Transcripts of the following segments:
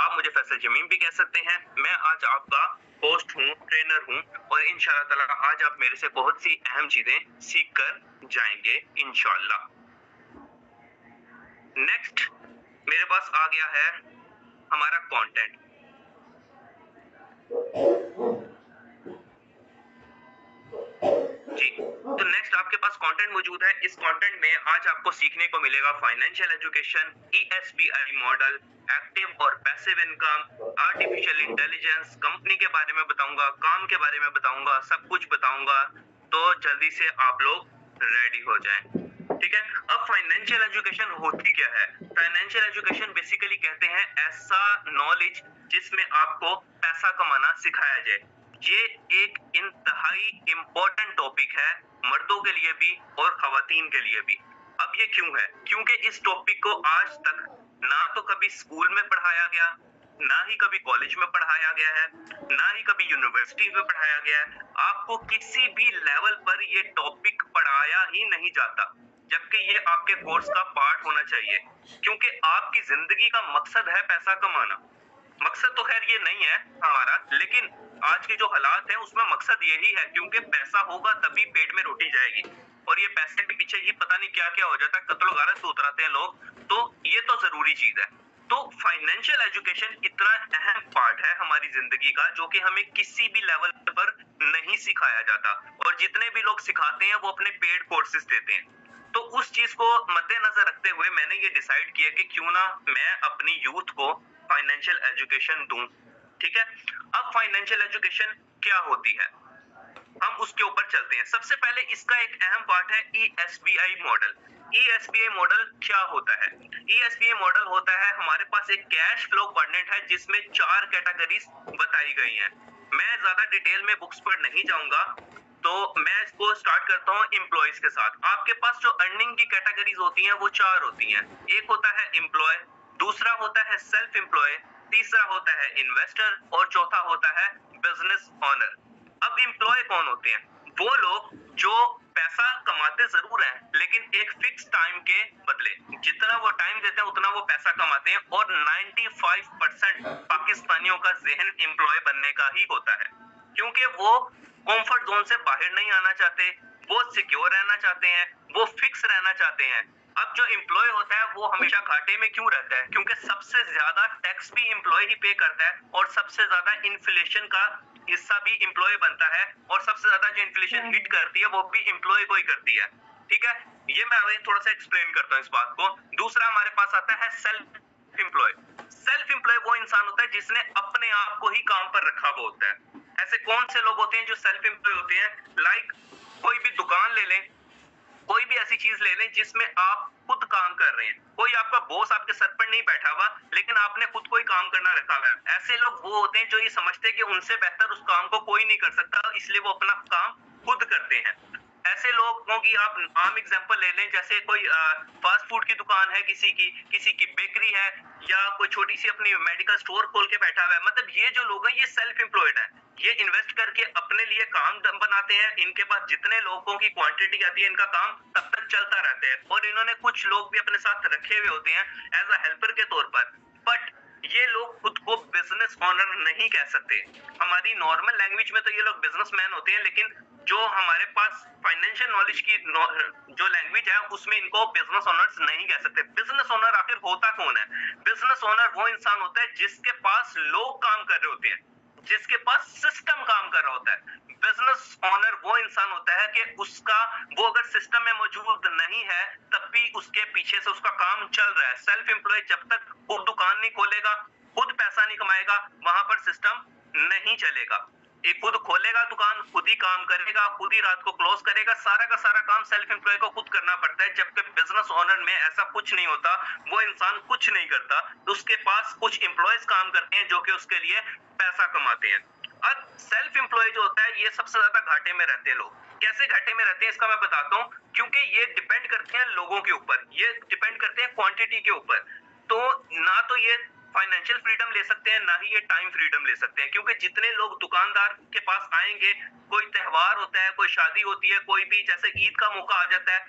आप मुझे फैसल जमीन भी कह सकते हैं। मैं आज आपका होस्ट हूँ, ट्रेनर हूँ और इंशाअल्लाह ताला आज आप मेरे से बहुत सी अहम चीजें सीख कर जाएंगे इंशाअल्लाह। नेक्स्ट मेरे पास आ गया है हमारा कंटेंट। जी, तो नेक्स्ट आपके पास कंटेंट मौजूद है। इस कंटेंट में आज आपको सीखने को मिलेगा financial education, ESBI model, active और passive income, artificial intelligence, company के बारे में बताऊंगा, काम के बारे में बताऊंगा, सब कुछ बताऊंगा। तो जल्दी से आप लोग रेडी हो जाएं। ठीक है, अब फाइनेंशियल एजुकेशन होती क्या है? फाइनेंशियल एजुकेशन बेसिकली कहते हैं ऐसा नॉलेज जिसमें आपको पैसा कमाना सिखाया जाए। ये एक इंतहाई इम्पोर्टेंट टॉपिक है मर्दों के लिए भी और खवातीन के लिए भी। अब ये क्यों है? क्योंकि इस टॉपिक को आज तक ना तो कभी स्कूल में पढ़ाया गया, ना ही कभी कॉलेज में पढ़ाया गया है, ना ही कभी यूनिवर्सिटी में पढ़ाया गया है। आपको किसी भी लेवल पर ये टॉपिक पढ़ाया ही नहीं जाता, जबकि ये आपके कोर्स का पार्ट होना चाहिए। क्योंकि आपकी जिंदगी का मकसद है पैसा कमाना। मकसद तो खैर ये नहीं है हमारा, लेकिन आज के जो हालात हैं उसमें मकसद यही है, क्योंकि पैसा होगा तभी पेट में रोटी जाएगी। और ये पैसे के पीछे ही पता नहीं क्या क्या हो जाता है, कत्ल गारत पे उतराते हैं लोग। तो ये तो जरूरी चीज है। तो फाइनेंशियल एजुकेशन इतना अहम पार्ट है हमारी जिंदगी का, जो कि हमें किसी भी लेवल पर नहीं सिखाया जाता। और जितने भी लोग सिखाते हैं वो अपने पेड कोर्सेज देते हैं। तो उस चीज को मद्देनजर रखते हुए मैंने ये डिसाइड किया कि क्यों ना मैं अपनी यूथ को फाइनेंशियल एजुकेशन दूं। ठीक है, अब फाइनेंशियल एजुकेशन क्या होती है, हम उसके ऊपर चलते हैं। सबसे पहले इसका एक अहम पार्ट है ईएसबीआई मॉडल। ईएसबीआई मॉडल क्या होता है? ईएसबीआई मॉडल होता है हमारे पास एक कैश फ्लो कोऑर्डिनेट है जिसमें 4 कैटेगरीज बताई गई हैं। मैं ज्यादा डिटेल में बुक्स पर नहीं जाऊंगा, तो मैं इसको स्टार्ट करता हूँ एम्प्लॉयज के साथ। आपके पास जो अर्निंग की कैटेगरीज होती हैं वो 4 होती हैं। एक होता है एम्प्लॉय, दूसरा होता है सेल्फ एम्प्लॉय, तीसरा होता है इन्वेस्टर और चौथा होता है बिजनेस ओनर। अब एम्प्लॉय कौन होते हैं? वो लोग जो पैसा कमाते जरूर हैं, लेकिन एक फिक्स टाइम के बदले जितना वो टाइम देते हैं उतना वो पैसा कमाते हैं। और 95% पाकिस्तानियों का जहन एम्प्लॉय बनने का ही होता है, क्योंकि वो कंफर्ट जोन से बाहर नहीं आना चाहते, वो सिक्योर रहना चाहते हैं, वो फिक्स रहना चाहते हैं। अब जो एम्प्लॉय होता है वो हमेशा घाटे में क्यों रहता है? क्योंकि सबसे ज्यादा टैक्स भी एम्प्लॉय ही पे करता है और सबसे ज्यादा इन्फ्लेशन का हिस्सा भी एम्प्लॉय बनता है। और सबसे ज्यादा जो इन्फ्लेशन हिट करती है वो भी एम्प्लॉय को ही करती है। ठीक है, ये मैं अभी थोड़ा सा एक्सप्लेन करता हूँ इस बात को। दूसरा हमारे पास आता है सेल्फ एम्प्लॉय। सेल्फ एम्प्लॉय वो इंसान होता है जिसने अपने आप को ही काम पर रखा हुआ होता है। ऐसे कौन से लोग होते हैं जो सेल्फ एम्प्लॉय होते हैं? लाइक कोई भी दुकान ले लें, कोई भी ऐसी चीज ले लें जिसमें आप खुद काम कर रहे हैं। कोई आपका बॉस आपके सर पर नहीं बैठा हुआ, लेकिन आपने खुद को ही काम करना रखा हुआ है। ऐसे लोग वो होते हैं जो ये समझते हैं कि उनसे बेहतर उस काम को कोई नहीं कर सकता, इसलिए वो अपना काम खुद करते हैं। ऐसे लोगों की आप आम एग्जांपल ले लें, जैसे कोई फास्ट फूड की दुकान है किसी की बेकरी है, या कोई छोटी सी अपनी मेडिकल स्टोर खोल के बैठा हुआ है। मतलब ये जो लोग हैं ये सेल्फ एम्प्लॉयड हैं। ये इन्वेस्ट करके अपने लिए काम बनाते हैं। इनके पास जितने लोगों की क्वांटिटी आती है इनका काम तब तक चलता रहता है। और इन्होंने कुछ लोग भी अपने साथ रखे हुए होते हैं एज अ हेल्पर के तौर पर। बट ये लोग खुद को बिजनेस ओनर नहीं कह सकते। हमारी नॉर्मल लैंग्वेज में तो ये लोग बिजनेसमैन होते हैं, लेकिन जो हमारे पास फाइनेंशियल नॉलेज की जो लैंग्वेज है उसमें इनको बिजनेस ओनर्स नहीं कह सकते। बिजनेस ओनर आखिर होता कौन है? बिजनेस ओनर वो इंसान होता है जिसके पास लोग काम कर रहे होते हैं, जिसके पास सिस्टम काम कर रहा होता है। बिजनेस ओनर वो इंसान होता है कि उसका वो अगर सिस्टम में मौजूद नहीं है तब भी उसके पीछे से उसका काम चल रहा है। सेल्फ एम्प्लॉय जब तक खुद दुकान नहीं खोलेगा, खुद पैसा नहीं कमाएगा, वहां पर सिस्टम नहीं चलेगा। एक खुद खोलेगा दुकान, खुद ही काम करेगा, खुद ही रात को क्लोज करेगा, सारा का सारा काम सेल्फ एम्प्लॉय को खुद करना पड़ता है। जबकि बिजनेस ओनर में ऐसा कुछ नहीं होता, वो इंसान कुछ नहीं करता, तो उसके पास कुछ एम्प्लॉयज काम करते हैं जो कि उसके लिए पैसा कमाते हैं। अब सेल्फ एम्प्लॉय जो होता है ये सबसे ज्यादा घाटे में रहते हैं। लोग कैसे घाटे में रहते हैं इसका मैं बताता हूँ। क्योंकि ये डिपेंड करते हैं लोगों के ऊपर, ये डिपेंड करते हैं क्वांटिटी के ऊपर। तो ना तो ये फाइनेंशियल फ्रीडम ले सकते हैं, ना ही ये टाइम फ्रीडम ले सकते हैं। क्योंकि जितने लोग दुकानदार के पास आएंगे, कोई त्योहार होता है, कोई शादी होती है, कोई भी जैसे ईद का मौका आ जाता है,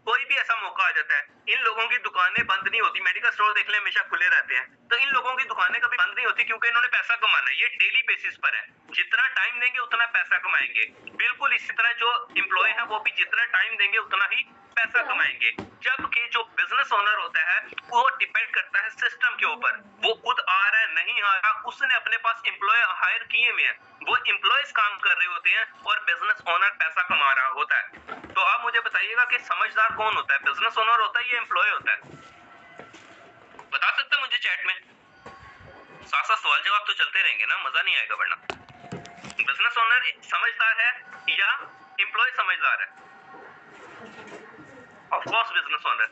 कोई भी ऐसा मौका आ जाता है, इन लोगों की दुकानें बंद नहीं होती। मेडिकल स्टोर देख ले हमेशा खुले रहते हैं, तो इन लोगों की दुकानें कभी बंद नहीं होती क्योंकि इन्होंने पैसा कमाना है। ये डेली बेसिस पर है, जितना टाइम देंगे उतना पैसा कमाएंगे। बिल्कुल इसी तरह जो एम्प्लॉय है वो भी जितना टाइम देंगे उतना ही पैसा कमाएंगे। जबकि जो बिजनेस ओनर होता है वो डिपेंड करता है सिस्टम के ऊपर, वो खुद आ रहा है नहीं आ रहा, उसने अपने पास एम्प्लॉय हायर किए हुए हैं, वो एम्प्लॉयज काम कर रहे होते हैं और बिजनेस ओनर पैसा कमा रहा होता है। तो आप मुझे बताइएगा कि समझदार कौन होता है, बिजनेस ओनर होता है या एम्प्लॉय होता है? बता सकते हैं मुझे चैट में? साथ साथ सवाल जवाब तो चलते रहेंगे ना, मजा नहीं आएगा वरना। बिजनेस ओनर समझदार है या एम्प्लॉय समझदार है? Of course business owner.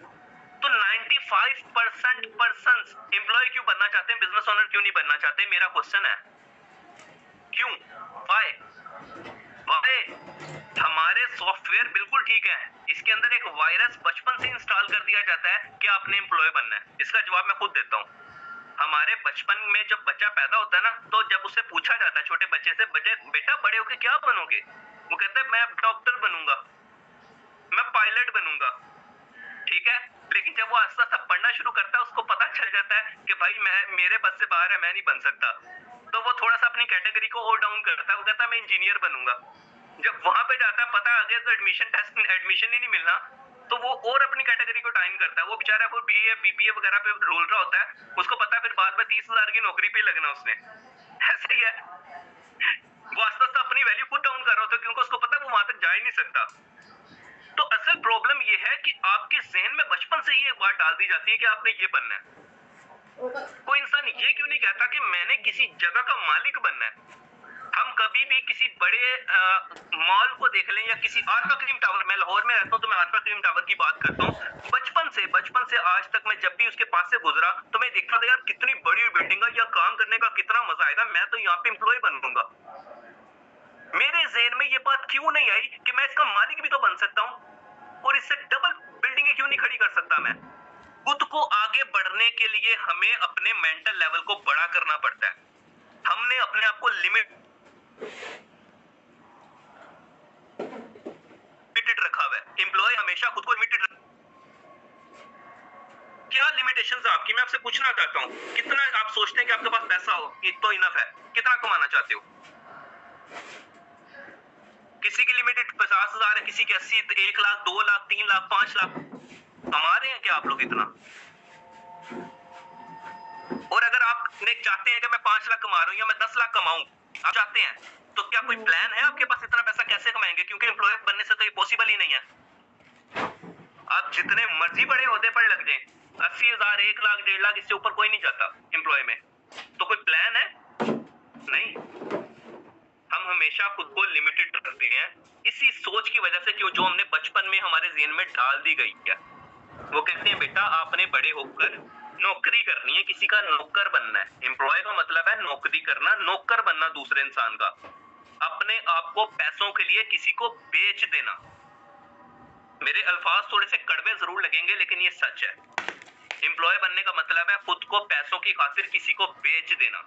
तो 95% पर्सन्स एम्प्लॉय क्यों बनना चाहते हैं, बिजनेस ओनर क्यों नहीं बनना चाहते? मेरा क्वेश्चन है क्यों, व्हाई? हमारे सॉफ्टवेयर बिल्कुल ठीक है, इसके अंदर एक वायरस बचपन से इंस्टॉल कर दिया जाता है कि आपने एम्प्लॉय बनना है। इसका जवाब मैं खुद देता हूँ। हमारे बचपन में जब बच्चा पैदा होता है ना, तो जब उससे पूछा जाता है छोटे बच्चे से, बेटा बड़े होके क्या बनोगे? वो कहता है मैं डॉक्टर बनूंगा, मैं पायलट बनूंगा, ठीक है। लेकिन जब वो आस्ते आस्ते पढ़ना शुरू करता है उसको पता चल जाता है कि भाई मैं, मेरे बस से बाहर है, मैं नहीं बन सकता। तो वो थोड़ा सा अपनी कैटेगरी को और डाउन करता है, वो कहता है मैं इंजीनियर बनूंगा। जब वहां पे जाता है पता आगे तो एडमिशन ही नहीं मिलना, तो वो और अपनी कैटेगरी को डाउन करता है। वो बेचारा वो बीए बीबीए वगैरह पे रोल रहा होता है, उसको पता है फिर बाद में 30,000 की नौकरी पे लगना उसने। ऐसा ही है, वो आस्ते आस्ते अपनी वैल्यू खुद डाउन कर रहा होता है क्योंकि उसको पता है वो वहां तक जा ही नहीं सकता। तो असल प्रॉब्लम ये है कि आपके ज़हन में बचपन से ही एक बात डाल दी जाती है कि आपने ये बनना है। कोई इंसान ये क्यों नहीं कहता कि मैंने किसी जगह का मालिक बनना है? हम कभी भी किसी बड़े मॉल को देख लें या किसी आर्का क्रीम टावर, मैं लाहौर में रहता हूँ तो मैं आर्का क्रीम टावर की बात करता हूँ। बचपन से आज तक मैं जब भी उसके पास से गुजरा तो मैं देखता था यार कितनी बड़ी बिल्डिंग है, या काम करने का कितना मजा आएगा, मैं तो यहाँ पे एम्प्लॉय बनूंगा। मेरे ज़हन में ये बात क्यों नहीं आई कि मैं इसका मालिक भी तो बन सकता हूँ और इससे डबल बिल्डिंगें क्यों नहीं खड़ी कर सकता मैं? खुद को आगे बढ़ने के लिए हमें अपने मेंटल लेवल को बड़ा करना पड़ता है। हमने अपने आप को लिमिटेड रखा हुआ है। एम्प्लॉय हमेशा खुद को लिमिटेड। क्या लिमिटेशंस आपकी, मैं आपसे पूछना चाहता हूँ, कितना आप सोचते हैं कि आपके पास पैसा हो ये तो इनफ है? कितना कमाना चाहते हो? किसी की लिमिटेड 50,000 है, किसी की 80, 1 लाख, 2 लाख, 3 लाख, 5 लाख। कमा रहे हैं क्या आप लोग इतना? और अगर आप चाहते हैं कि मैं 5 लाख कमा रहा हूँ या मैं 10 लाख कमाऊं, आप चाहते हैं, तो क्या कोई प्लान है आपके पास? इतना पैसा कैसे कमाएंगे? क्योंकि एम्प्लॉय बनने से तो ये पॉसिबल ही नहीं है। आप जितने मर्जी बड़े ओहदे पर लग जाए, 80,000, 1 लाख, 1.5 लाख, इससे ऊपर कोई नहीं जाता एम्प्लॉय में। तो कोई प्लान है? नहीं। हम हमेशा खुद को लिमिटेड रखते हैं इसी सोच की वजह से, क्यों, जो हमने बचपन में हमारे ज़हन में डाल दी गई है। वो कहते हैं बेटा आपने बड़े होकर नौकरी करनी है, किसी का नौकर बनना है। एम्प्लॉय का मतलब है नौकरी करना, नौकर बनना दूसरे इंसान का, अपने आप को पैसों के लिए किसी को बेच देना। मेरे अल्फाज थोड़े से कड़वे जरूर लगेंगे लेकिन ये सच है। एम्प्लॉय बनने का मतलब है खुद को पैसों की खातिर किसी को बेच देना।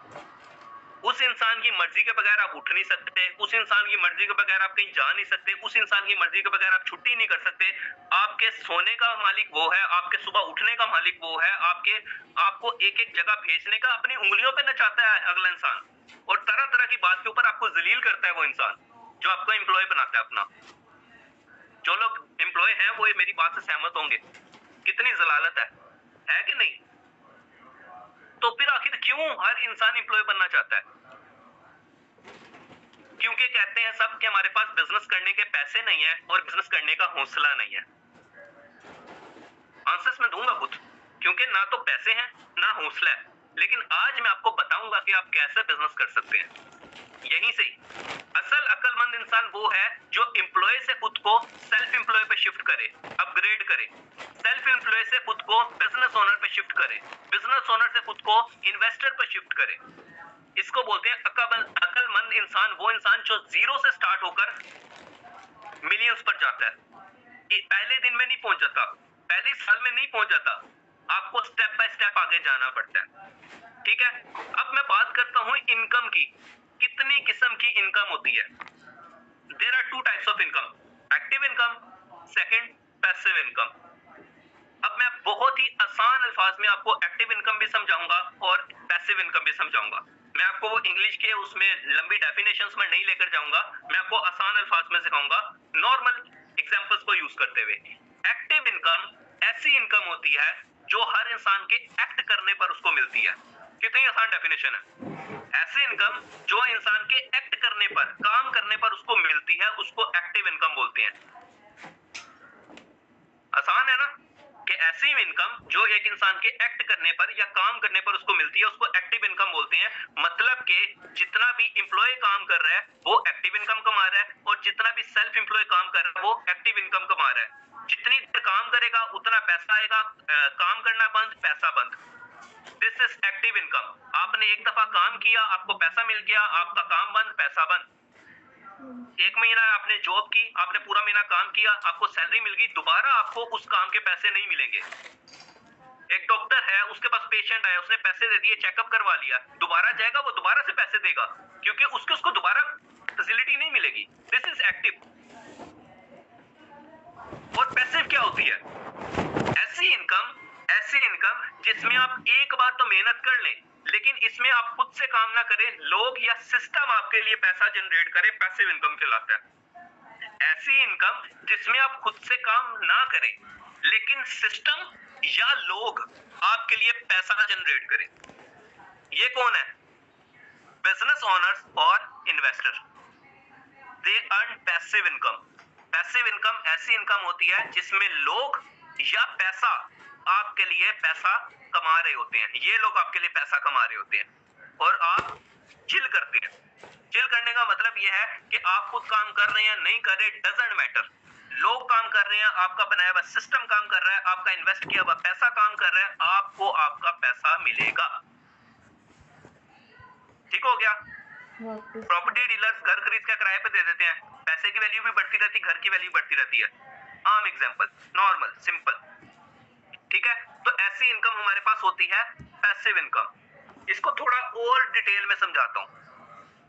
उस इंसान की मर्जी के बगैर आप उठ नहीं सकते, उस इंसान की मर्जी के बगैर आप कहीं जा नहीं सकते, उस इंसान की मर्जी के बगैर आप छुट्टी नहीं कर सकते। आपके सोने का मालिक वो है, आपके सुबह उठने का मालिक वो है, आपको एक एक जगह भेजने का अपनी उंगलियों पे नचाता है अगला इंसान, और तरह तरह की बात के ऊपर आपको जलील करता है वो इंसान जो आपको एम्प्लॉय बनाता है अपना। जो लोग एम्प्लॉय हैं वो मेरी बात से सहमत होंगे, कितनी जलालत है कि नहीं? तो फिर आखिर क्यों हर इंसान एम्प्लॉय बनना चाहता है? क्योंकि कहते हैं सब कि हमारे पास बिजनेस करने के पैसे नहीं है और बिजनेस करने का हौसला नहीं है। आंसर्स मैं दूंगा खुद, क्योंकि ना तो पैसे हैं ना हौसला है। लेकिन आज मैं आपको बताऊंगा कि आप कैसे बिजनेस कर सकते हैं। यहीं से असल अक्लमंद इंसान वो है जो एम्प्लॉय से खुद को सेल्फ एम्प्लॉय पे शिफ्ट करे, अपग्रेड करे, सेल्फ एम्प्लॉय से खुद को बिजनेस ओनर पे शिफ्ट करे, बिजनेस ओनर से खुद को इन्वेस्टर पे शिफ्ट करे। इसको बोलते हैं अक्लमंद इंसान, वो इंसान जो जीरो से स्टार्ट होकर मिलियंस पर जाता है। पहले दिन में नहीं पहुंच जाता, पहले साल में नहीं पहुंच जाता, आपको स्टेप बाय स्टेप आगे जाना पड़ता है। ठीक है, अब मैं बात करता हूं इनकम की। कितनी किस्म की इनकम होती है? There are 2 types of income, active income, second passive income. अब मैं बहुत ही आसान अल्फाज में आपको एक्टिव इनकम भी समझाऊंगा और पैसिव इनकम भी समझाऊंगा। मैं आपको वो इंग्लिश के उसमें लंबी डेफिनेशंस में नहीं लेकर जाऊंगा, मैं आपको आसान अल्फाज में सिखाऊंगा नॉर्मल एग्जांपल्स को यूज करते हुए। एक्टिव इनकम ऐसी इनकम होती है जो हर इंसान के एक्ट करने पर उसको मिलती है। कितनी आसान डेफिनेशन है। ऐसी इनकम जो इंसान के एक्ट करने पर, काम करने पर उसको मिलती है, उसको एक्टिव इनकम बोलते हैं। आसान है ना कि ऐसी इनकम जो एक इंसान के एक्ट करने पर या काम करने पर उसको मिलती है, उसको एक्टिव इनकम बोलते हैं। मतलब कि जितना भी एम्प्लॉय काम कर रहा है वो एक्टिव इनकम कमा रहा है, और जितना भी सेल्फ एम्प्लॉय काम कर रहा है वो एक्टिव इनकम कमा रहा है। जितनी देर काम करेगा उतना पैसा आएगा, काम करना बंद, पैसा बंद। This is active income. आपने एक दफा काम किया, आपको पैसा मिल गया, आपका काम बंद, पैसा बंद। एक महीना आपने जॉब की, आपने पूरा महीना काम किया, आपको सैलरी मिल गई, दोबारा आपको उस काम के पैसे नहीं मिलेंगे। एक डॉक्टर है, उसके पास पेशेंट आया, उसने पैसे दे दिए, चेकअप करवा लिया, दोबारा जाएगा वो दोबारा से पैसे देगा, क्योंकि उसको दोबारा फैसिलिटी नहीं मिलेगी। This is active. और पैसिव क्या होती है? ऐसी इनकम जिसमें आप एक बार तो मेहनत कर लें, लेकिन इसमें आप खुद से काम ना करें, लोग या सिस्टम आपके लिए पैसा जनरेट करे, पैसिव इनकम कहलाता है। ऐसी इनकम जिसमें आप खुद से काम ना करें, लेकिन सिस्टम या लोग आपके लिए पैसा जनरेट करें। ये कौन है? बिजनेस ओनर्स और investor. They earn passive income. Passive income ऐसी इनकम होती है जिसमें लोग या पैसा आपके लिए पैसा कमा रहे होते हैं। ये लोग आपके लिए पैसा कमा रहे होते हैं और आप चिल करते हैं। चिल करने का मतलब यह है कि आप खुद काम कर रहे हैं, नहीं कर रहे, डजंट मैटर। लोग काम कर रहे हैं, आपका बनाया हुआ सिस्टम काम कर रहा है, आपका इन्वेस्ट किया हुआ पैसा काम कर रहा है, आपको आपका पैसा मिलेगा। ठीक हो गया? प्रॉपर्टी डीलर्स घर खरीद के किराए पे दे देते हैं, पैसे की वैल्यू भी बढ़ती रहती है, घर की वैल्यू बढ़ती रहती है। आम एग्जांपल, नॉर्मल, सिंपल। ठीक है, तो ऐसी इनकम हमारे पास होती है पैसिव इनकम। इसको थोड़ा और डिटेल में समझाता हूँ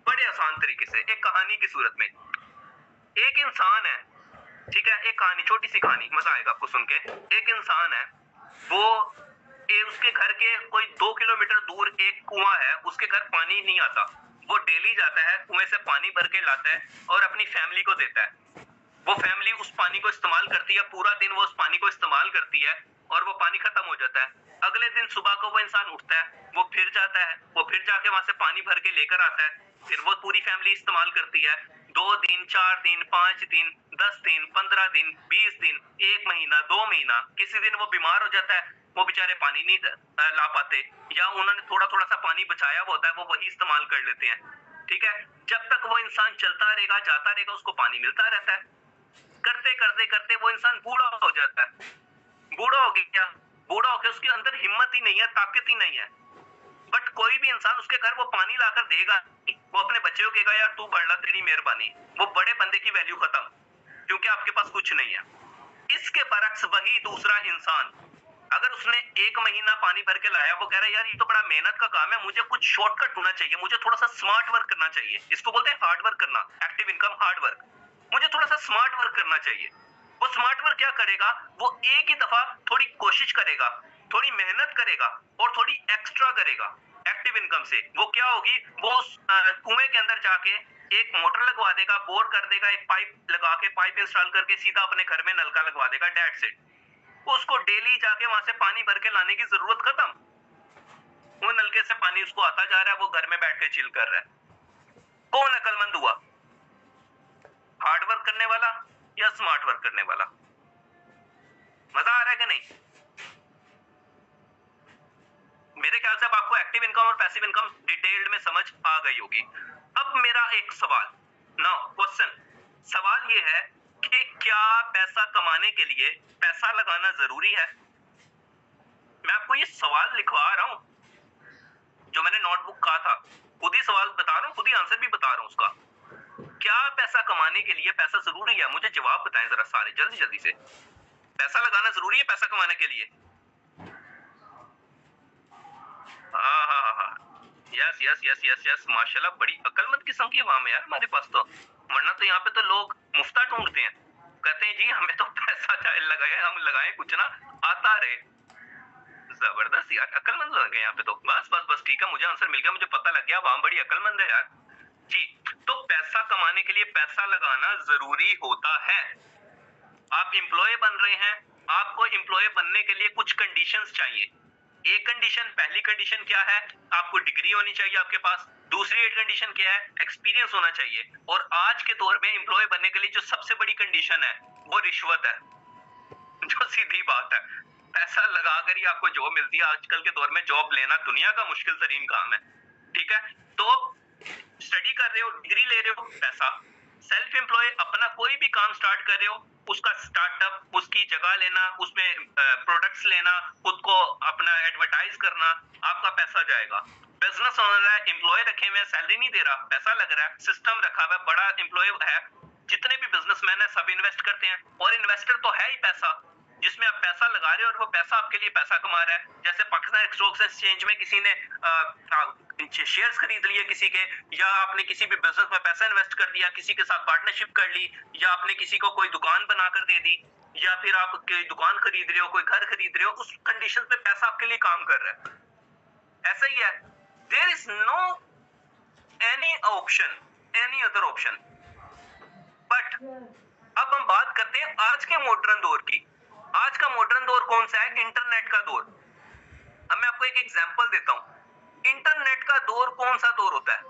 बड़े आसान तरीके से, एक कहानी की सूरत में। एक इंसान है, ठीक है, एक कहानी, छोटी सी कहानी, मजा आएगा आपको सुन के। एक इंसान है, वो उसके घर के कोई 2 किलोमीटर दूर एक कुआं है, उसके घर पानी नहीं आता। वो डेली जाता है, कुएं से पानी भर के लाता है और अपनी फैमिली को देता है। वो फैमिली उस पानी को इस्तेमाल करती है, पूरा दिन वो उस पानी को इस्तेमाल करती है और वो पानी खत्म हो जाता है। अगले दिन सुबह को वो इंसान उठता है, वो फिर जाता है, वो फिर जाके वहां से पानी भर के लेकर आता है, फिर वो पूरी फैमिली इस्तेमाल करती है। 2 दिन, 4 दिन, 5 दिन, 10 दिन, 15 दिन, 20 दिन, 1 महीना, 2 महीना, किसी दिन वो बीमार हो जाता है, वो बेचारे पानी नहीं ला पाते, या उन्होंने थोड़ा थोड़ा सा पानी बचाया होता है, वो वही इस्तेमाल कर लेते हैं। ठीक है, जब तक वो इंसान चलता रहेगा, जाता रहेगा, उसको पानी मिलता रहता है। करते करते करते वो इंसान बूढ़ा हो जाता है। बूढ़ा हो गया, बूढ़ा होकर उसके अंदर हिम्मत ही नहीं है, ताकत ही नहीं है। बट कोई भी इंसान उसके घर वो पानी लाकर देगा, वो अपने बच्चे को कहेगा यार तू बढ़ ला, तेरी मेहरबानी। वो बड़े बंदे की वैल्यू खत्म, क्योंकि आपके पास कुछ नहीं है। इसके बरक्स वही दूसरा इंसान, अगर उसने 1 महीना पानी भर के लाया, वो कह रहा है यार ये तो बड़ा मेहनत का काम है, मुझे कुछ शॉर्टकट होना चाहिए, मुझे थोड़ा सा स्मार्ट वर्क करना चाहिए। इसको बोलते हैं हार्ड वर्क करना, एक्टिव इनकम हार्ड वर्क। मुझे थोड़ा सा स्मार्ट वर्क करना चाहिए। वो स्मार्ट वर्क क्या करेगा? वो एक ही दफा थोड़ी कोशिश करेगा, थोड़ी मेहनत करेगा और थोड़ी एक्स्ट्रा करेगा। एक्टिव इनकम से वो क्या होगी? वो कुएं के अंदर जाके एक मोटर लगवा देगा, बोर कर देगा, एक पाइप लगा के, पाइप इंस्टॉल करके सीधा अपने घर में नलका लगवा देगा, डेट सेट। उसको डेली जाके वहां से पानी भर के लाने की जरूरत खत्म। वो नलके से पानी उसको आता जा रहा है, वो घर में बैठ के चिल कर रहा है। कौन अक्लमंद हुआ? हार्ड वर्क करने वाला या स्मार्ट वर्क करने वाला? मजा आ रहा है कि नहीं? मेरे ख्याल से अब आपको एक्टिव इनकम और पैसिव इनकम डिटेल्ड में समझ आ गई होगी। अब मेरा एक सवाल, नाउ क्वेश्चन, सवाल ये है कि क्या पैसा कमाने के लिए पैसा लगाना जरूरी है? मैं आपको ये सवाल लिखवा रहा हूं, जो मैंने नोटबुक कहा था, खुद ही सवाल बता रहा हूं, खुद ही आंसर भी बता रहा हूं उसका। क्या पैसा कमाने के लिए पैसा जरूरी है? मुझे जवाब बताएं जरा सारे, जल्दी जल्दी से। पैसा लगाना जरूरी है पैसा कमाने के लिए? हाँ, yes yes yes yes yes, माशाल्लाह, बड़ी अक्लमंद किस्म की आवाम है यार हमारे पास तो, वरना तो यहाँ पे तो लोग मुफ्ता ढूंढते हैं। कहते हैं जी हमें तो पैसा चाहे लगाए, हम लगाए कुछ ना, आता रहे। जबरदस्त यार, अक्लमंद लग गए यहाँ पे तो। बस बस बस ठीक है, मुझे आंसर मिल गया, मुझे पता लग गया वहां बड़ी अक्लमंद है यार जी। तो पैसा कमाने के लिए पैसा लगाना जरूरी होता है। आप एम्प्लॉय बन रहे हैं, आपको एम्प्लॉय बनने के लिए कुछ कंडीशंस चाहिए। एक कंडीशन, पहली कंडीशन क्या है, आपको डिग्री होनी चाहिए आपके पास। दूसरी एक कंडीशन क्या है, एक्सपीरियंस होना चाहिए। और आज के दौर में एम्प्लॉय बनने के लिए जो सबसे बड़ी कंडीशन है वो रिश्वत है, जो सीधी बात है। पैसा लगाकर ही आपको जॉब मिलती है। आजकल के दौर में जॉब लेना दुनिया का मुश्किल तरीन काम है, ठीक है। तो स्टडी कर रहे हो, डिग्री ले रहे हो, पैसा। सेल्फ एम्प्लॉय, अपना कोई भी काम स्टार्ट कर रहे हो, उसका स्टार्टअप, उसकी जगह लेना, उसमें प्रोडक्ट्स लेना, खुद को अपना एडवर्टाइज करना, आपका पैसा जाएगा। बिजनेस ओनर है, एम्प्लॉय रखे हुए हैं, सैलरी नहीं दे रहा, पैसा लग रहा है, सिस्टम रखा हुआ है, बड़ा एम्प्लॉय है। जितने भी बिजनेसमैन है सब इन्वेस्ट करते हैं, और इन्वेस्टर तो है ही पैसा, जिसमें आप पैसा लगा रहे हो और वो पैसा आपके लिए पैसा कमा रहा है। जैसे पाकिस्तान स्टॉक एक्सचेंज में किसी ने शेयर्स खरीद लिए किसी के, या आपने किसी भी बिजनेस में पैसा इन्वेस्ट कर दिया, किसी के साथ पार्टनरशिप कर ली, या आपने किसी को कोई दुकान बनाकर दे दी, या फिर आप कोई दुकान खरीद रहे हो, कोई घर खरीद रहे हो, उस कंडीशन पे पैसा आपके लिए काम कर रहा है। ऐसा ही है, there is no any option, any other option. But अब हम बात करते हैं आज के मॉडर्न दौर की। आज का मॉडर्न दौर कौन सा है, इंटरनेट का दौर। अब मैं आपको एक एग्जांपल देता हूं। इंटरनेट का दौर कौन सा दौर होता है,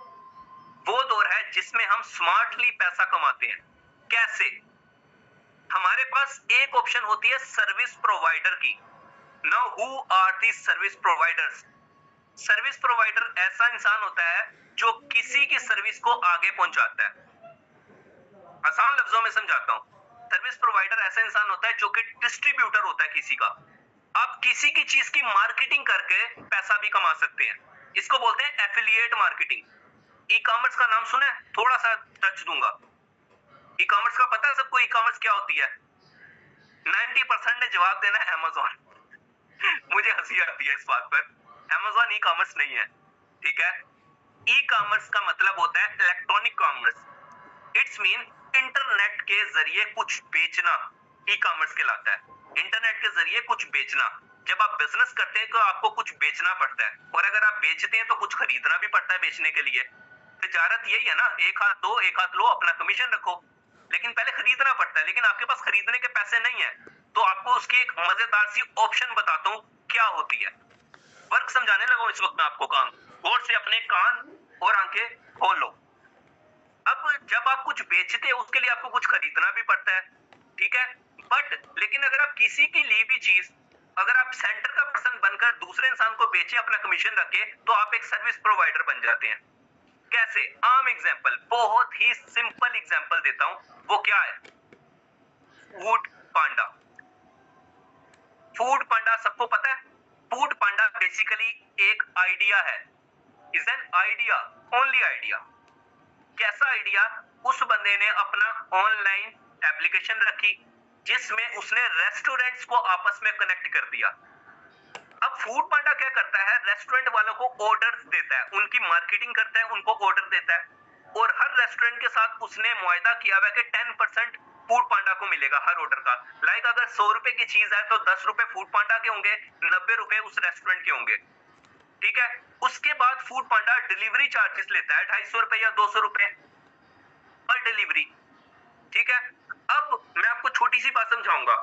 वो दौर है जिसमें हम स्मार्टली पैसा कमाते हैं। कैसे, हमारे पास एक ऑप्शन होती है सर्विस प्रोवाइडर की। Now who are the service providers. Service provider ऐसा इंसान होता है जो किसी की सर्विस को आगे पहुंचाता है। आसान लफ्जों में समझाता हूं, सर्विस प्रोवाइडर ऐसा इंसान होता है जो कि डिस्ट्रीब्यूटर होता है किसी का। आप किसी की चीज की मार्केटिंग करके पैसा भी कमा सकते हैं, इसको बोलते हैं एफिलिएट मार्केटिंग। ई कॉमर्स का नाम सुना है, थोड़ा सा टच दूंगा। ई कॉमर्स का पता है सबको, ई कॉमर्स क्या होती है? 90% ने जवाब देना है अमेज़न। मुझे हंसी आती है इस बात पर, अमेज़न ई कॉमर्स नहीं है, ठीक है। ई कॉमर्स का मतलब होता है electronic commerce. It's mean internet के जरिए कुछ बेचना, ई कॉमर्स कहलाता है। इंटरनेट के जरिए कुछ बेचना। जब आप बिजनेस करते हैं तो आपको कुछ बेचना पड़ता है, और अगर आप बेचते हैं तो कुछ खरीदना भी पड़ता है बेचने के लिए। तिजारत यही है ना, एक हाथ दो एक हाथ लो, अपना कमीशन रखो। लेकिन पहले खरीदना पड़ता है, लेकिन आपके पास खरीदने के पैसे नहीं है। तो आपको उसकी एक मजेदार सी ऑप्शन बताता हूँ क्या होती है। वर्क समझाने लगा इस वक्त मैं आपको, काम गौर से अपने कान और आंखें खोल लो। अब जब आप कुछ बेचते हैं उसके लिए आपको कुछ खरीदना भी पड़ता है, ठीक है। बट लेकिन अगर आप किसी की ली भी चीज, अगर आप सेंटर का पर्सन बनकर दूसरे इंसान को बेचे अपना कमीशन रखे, तो आप एक सर्विस प्रोवाइडर बन जाते हैं। कैसे, आम एग्जांपल, बहुत ही सिंपल एग्जांपल देता हूं। वो क्या है, फूड पांडा। फूड पांडा सबको पता है। फूड पांडा बेसिकली एक आइडिया है, is an idea, only idea. कैसा आइडिया, उस बंदे ने अपना ऑनलाइन एप्लीकेशन रखी जिसमें उसने रेस्टोरेंट्स को आपस में कनेक्ट कर दिया। अब फूड पांडा क्या करता है, रेस्टोरेंट वालों को ऑर्डर्स देता है, उनकी मार्केटिंग करता है, उनको ऑर्डर देता है। और हर रेस्टोरेंट के साथ उसने मुआयदा किया हुआ है कि 10% फूड पांडा को मिलेगा हर ऑर्डर का। लाइक अगर 100 रुपए की चीज है तो 10 रुपए फूड पांडा के होंगे, 90 रुपए उस रेस्टोरेंट के होंगे, ठीक है। उसके बाद फूड पांडा डिलीवरी चार्जेस लेता है 250 रुपए या 200 रुपए पर डिलीवरी, ठीक है। अब मैं आपको छोटी सी बात समझाऊंगा।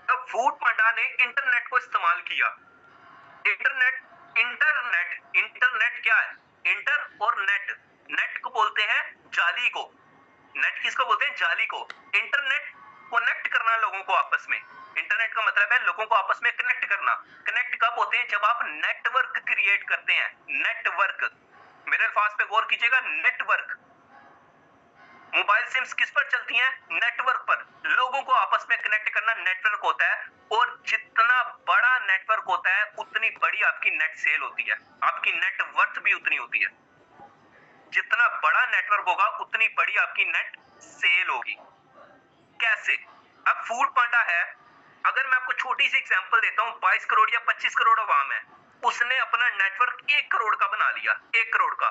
अब फूड पांडा ने इंटरनेट को इस्तेमाल किया। इंटरनेट इंटरनेट इंटरनेट क्या है, इंटर और नेट। नेट को बोलते हैं जाली को, नेट किसको बोलते हैं, जाली को। इंटरनेट कनेक्ट करना लोगों को आपस में। इंटरनेट का मतलब है लोगों को आपस में कनेक्ट करना। कनेक्ट कब होते हैं, जब आप नेटवर्क क्रिएट करते हैं। नेटवर्क, मेरे अल्फाज पे गौर कीजिएगा, नेटवर्क। मोबाइल सिम्स किस पर चलती हैं, नेटवर्क पर। लोगों को आपस में कनेक्ट करना नेटवर्क होता है। और जितना बड़ा नेटवर्क होता है उतनी बड़ी आपकी नेट सेल होती है, आपकी नेट वर्थ भी उतनी होती है। जितना बड़ा नेटवर्क होगा उतनी बड़ी आपकी नेट सेल होगी। कैसे, अब फूड पांडा है, अगर मैं आपको छोटी सी एग्जांपल देता हूं, 22 करोड़ या 25 करोड़ अवाम है, उसने अपना नेटवर्क 1 करोड़ का बना लिया, 1 करोड़ का।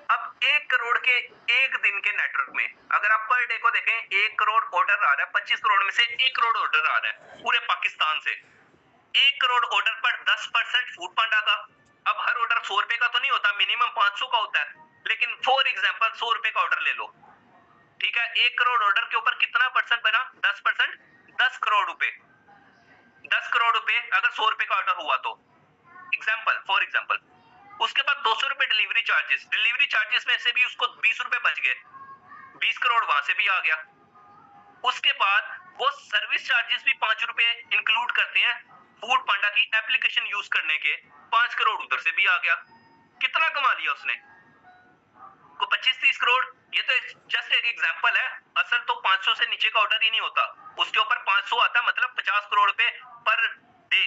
अब 1 करोड़ के एक दिन के नेटवर्क में अगर आप पर डे को देखें 1 करोड़ ऑर्डर आ रहा है, 25 करोड़ में से 1 करोड़ ऑर्डर आ रहा है पूरे पाकिस्तान से। 1 करोड़ ऑर्डर पर 10% फूड पांडा का। अब हर ऑर्डर 100 रुपए का तो नहीं होता, मिनिमम 500 का होता है, लेकिन फॉर एग्जांपल 100 रुपए का ऑर्डर ले लो, ठीक है। 1 करोड़ ऑर्डर के ऊपर कितना परसेंट बना? 10%, 10 करोड़ रुपए। 10 करोड़ रुपए अगर 100 रुपए का ऑर्डर हुआ तो फॉर एग्जांपल उसके बाद 200 रुपए डिलीवरी चार्जेस में से भी उसको 20 रुपए बच गए, 20 करोड़ वहां से भी आ गया। उसके बाद वो सर्विस चार्जेस भी 5 रुपए इंक्लूड करते हैं फूड पांडा की एप्लीकेशन यूज करने के, 5 करोड़ उधर से भी आ गया। कितना कमा लिया उसने? को 25-30 करोड़। ये तो जस्ट एक एग्जांपल है, असल तो 500 से नीचे का ऑर्डर ही नहीं होता, उसके ऊपर 500 आता, मतलब 50 करोड़ रुपए पर डे।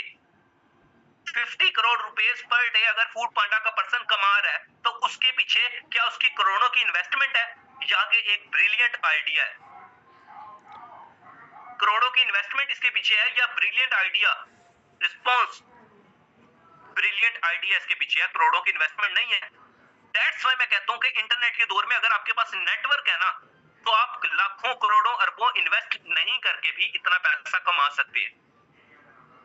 50 करोड़ रुपए पर डे अगर फूड पांडा का पर्सन कमा रहा है तो उसके पीछे क्या उसकी करोड़ों की इन्वेस्टमेंट है या कि एक ब्रिलियंट आइडिया है? करोड़ों की इन्वेस्टमेंट इसके पीछे है या brilliant idea? Response, brilliant idea इसके पीछे है, करोड़ों की इन्वेस्टमेंट नहीं है। दैट्स व्हाई मैं कहता हूं कि इंटरनेट के दौर में अगर आपके पास नेटवर्क है ना, तो आप लाखों करोड़ों अरबों इन्वेस्ट नहीं करके भी इतना पैसा कमा सकते हैं,